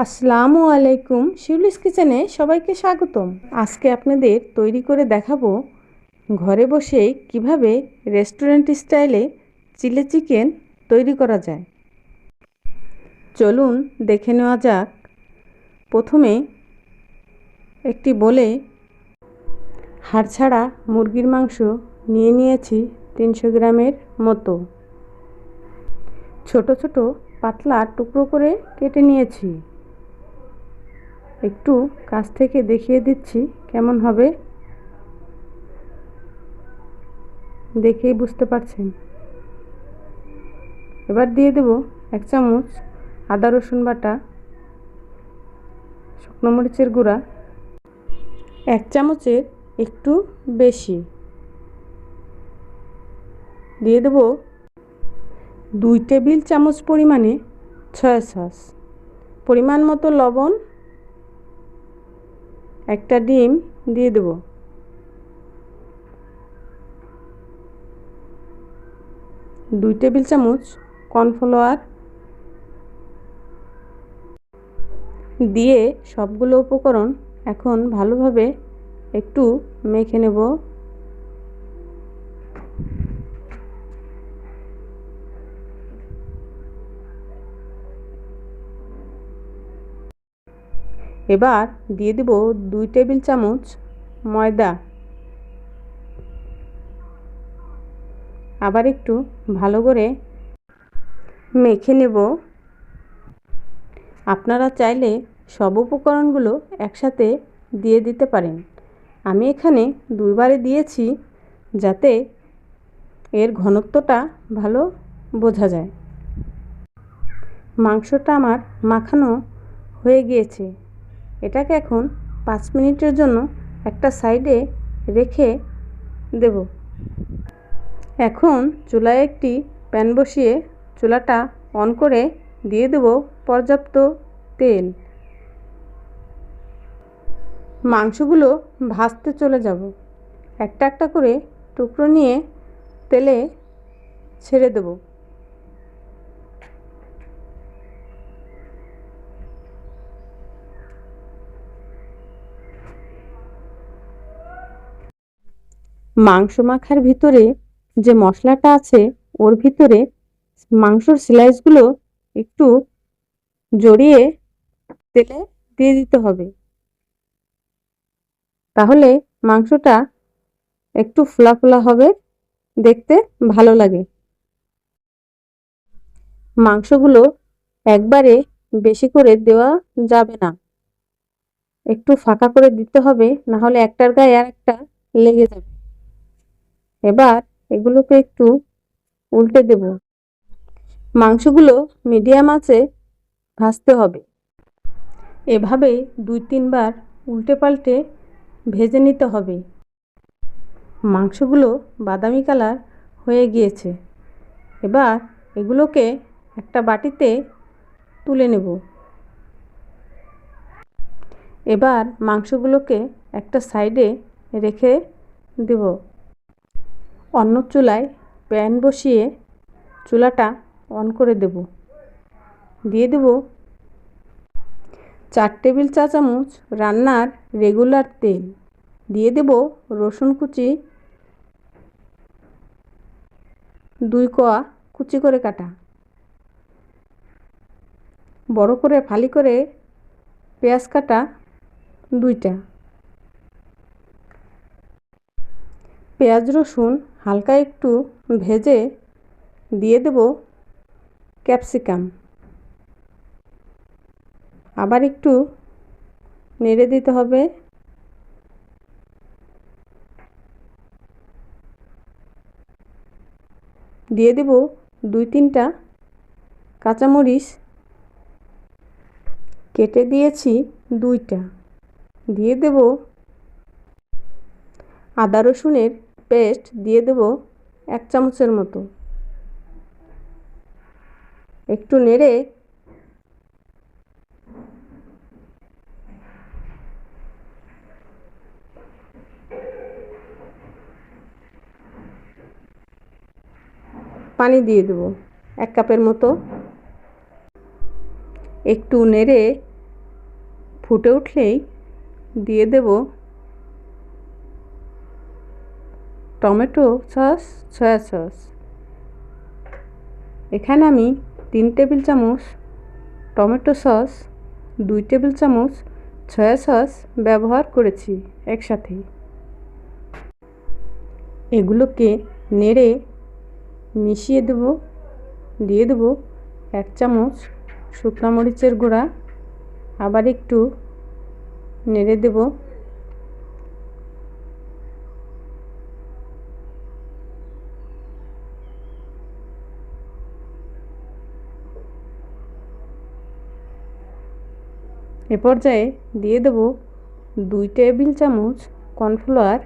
আসসালামু আলাইকুম, শিউলিস কিচেনে সবাইকে স্বাগতম। আজকে আপনাদের তৈরি করে দেখাবো ঘরে বসেই কিভাবে রেস্টুরেন্ট স্টাইলে চিলি চিকেন তৈরি করা যায়। চলুন দেখে নেওয়া যাক। প্রথমে একটি বলে হাড় ছাড়া মুরগির মাংস নিয়ে নিয়েছি 300 গ্রামের মতো। ছোট ছোট পাতলা টুকরো করে কেটে নিয়েছি। একটু কাছ থেকে দেখিয়ে দিচ্ছি কেমন হবে, দেখেই বুঝতে পারছেন। এবার দিয়ে দেব 1 চামচ আদা রসুন বাটা, শুকনো মরিচের গুঁড়া 1 চামচের একটু বেশি, দিয়ে দেব 2 টেবিল চামচ পরিমাণে সয়া সস, পরিমাণ মতো লবণ, একটা ডিম দিয়ে দেব, দুই টেবিল চামচ কর্নফ্লাওয়ার দিয়ে সবগুলো উপকরণ এখন ভালোভাবে একটু মেখে নেব। এবার দিয়ে দেব 2 টেবিল চামচ ময়দা। আবার একটু ভালো করে মেখে নেব। আপনারা চাইলে সব উপকরণগুলো একসাথে দিয়ে দিতে পারেন। আমি এখানে দুইবারে দিয়েছি যাতে এর ঘনত্বটা ভালো বোঝা যায়। মাংসটা আমার মাখানো হয়ে গিয়েছে। এটাকে এখন 5 মিনিটের জন্য একটা সাইডে রেখে দেব। এখন চুলায় একটি প্যান বসিয়ে চুলাটা অন করে দিয়ে দেব পর্যাপ্ত তেল। মাংসগুলো ভাজতে চলে যাব। একটা একটা করে টুকরো নিয়ে তেলে ছেড়ে দেব। মাংস মাখার ভিতরে যে মশলাটা আছে ওর ভিতরে মাংসর স্লাইসগুলো একটু জড়িয়ে তেলে দিয়ে দিতে হবে, তাহলে মাংসটা একটু ফোলা ফোলা হবে, দেখতে ভালো লাগে। মাংসগুলো একবারে বেশি করে দেওয়া যাবে না, একটু ফাঁকা করে দিতে হবে, না হলে একটার গায়ে আর একটা লেগে যাবে। এবার এগুলোকে একটু উল্টে দেব। মাংসগুলো মিডিয়াম আঁচে ভাজতে হবে। এভাবে 2-3 বার উল্টে পাল্টে ভেজে নিতে হবে। মাংসগুলো বাদামি কালার হয়ে গিয়েছে। এবার এগুলোকে একটা বাটিতে তুলে নেব। এবার মাংসগুলোকে একটা সাইডে রেখে দেব। অন্য চুলায় প্যান বসিয়ে চুলাটা অন করে দেব। দিয়ে দেব 4 টেবিল চা চামচ রান্নার রেগুলার তেল। দিয়ে দেব রসুন কুচি 2 কোয়া কুচি করে কাটা, বড় করে ফালি করে পেঁয়াজ কাটা 2টা। পেঁয়াজ রসুন হালকা একটু ভেজে দিয়ে দেব ক্যাপসিকাম। আবার একটু নেড়ে দিতে হবে। দিয়ে দেব 2-3টা কাঁচামরিচ কেটে দিয়েছি 2টা। দিয়ে দেব আদা রসুনের পেস্ট, দিয়ে দেব 1 চামচের মতো। একটু নেড়ে পানি দিয়ে দেব 1 কাপের মতো। একটু নেড়ে ফুটে উঠলেই দিয়ে দেব টমেটো সস, সয়া সস। এখানে আমি 3 টেবিল চামচ টমেটো সস, 2 টেবিল চামচ সয়া সস ব্যবহার করেছি একসাথেই। এগুলোকে নেড়ে মিশিয়ে দেব। দিয়ে দেব 1 চামচ শুকনো মরিচের গুঁড়া, আবার একটু নেড়ে দেব। এ পর্যায়ে দিয়ে দেব 2 টেবিল চামচ কর্নফ্লাওয়ার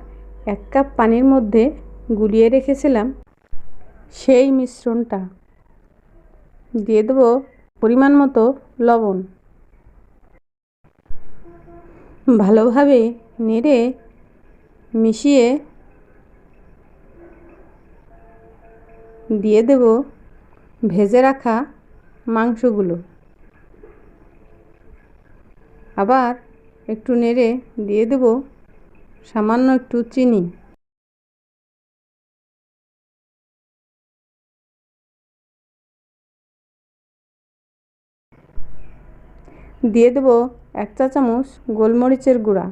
1 কাপ পানির মধ্যে গুলিয়ে রেখেছিলাম সেই মিশ্রণটা। দিয়ে দেব পরিমাণ মতো লবণ। ভালোভাবে নেড়ে মিশিয়ে দিয়ে দেব ভেজে রাখা মাংসগুলো। আবার একটু নেড়ে দিয়ে দেব সামান্য একটু চিনি। দিয়ে দেব 1 চা চামচ গোলমরিচের গুঁড়া।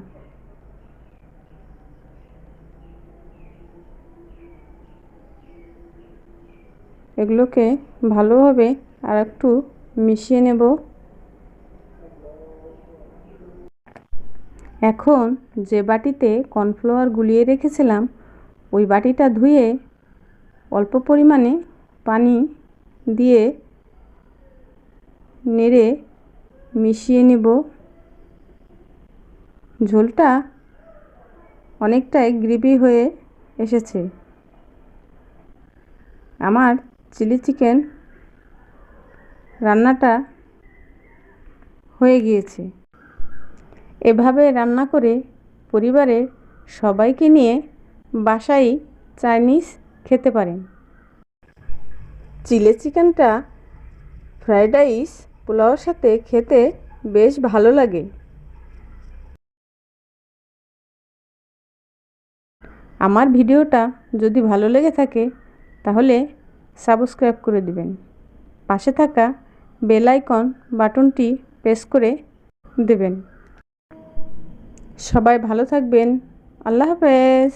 এগুলোকে ভালোভাবে আর একটু মিশিয়ে নেব। এখন যে বাটিতে কর্নফ্লাওয়ার গুলিয়ে রেখেছিলাম ওই বাটিটা ধুয়ে অল্প পরিমাণে পানি দিয়ে নেড়ে মিশিয়ে নেব। ঝোলটা অনেকটাই গ্রেভি হয়ে এসেছে। আমার চিলি চিকেন রান্নাটা হয়ে গিয়েছে। এভাবে রান্না করে পরিবারের সবাইকে নিয়ে বাসায় চাইনিজ খেতে পারেন। চিলি চিকেনটা ফ্রাইড রাইস, পোলাওর সাথে খেতে বেশ ভালো লাগে। আমার ভিডিওটা যদি ভালো লেগে থাকে তাহলে সাবস্ক্রাইব করে দিবেন। পাশে থাকা বেল আইকন বাটনটি প্রেস করে দেবেন। সবাই ভালো থাকবেন। আল্লাহ হাফেজ।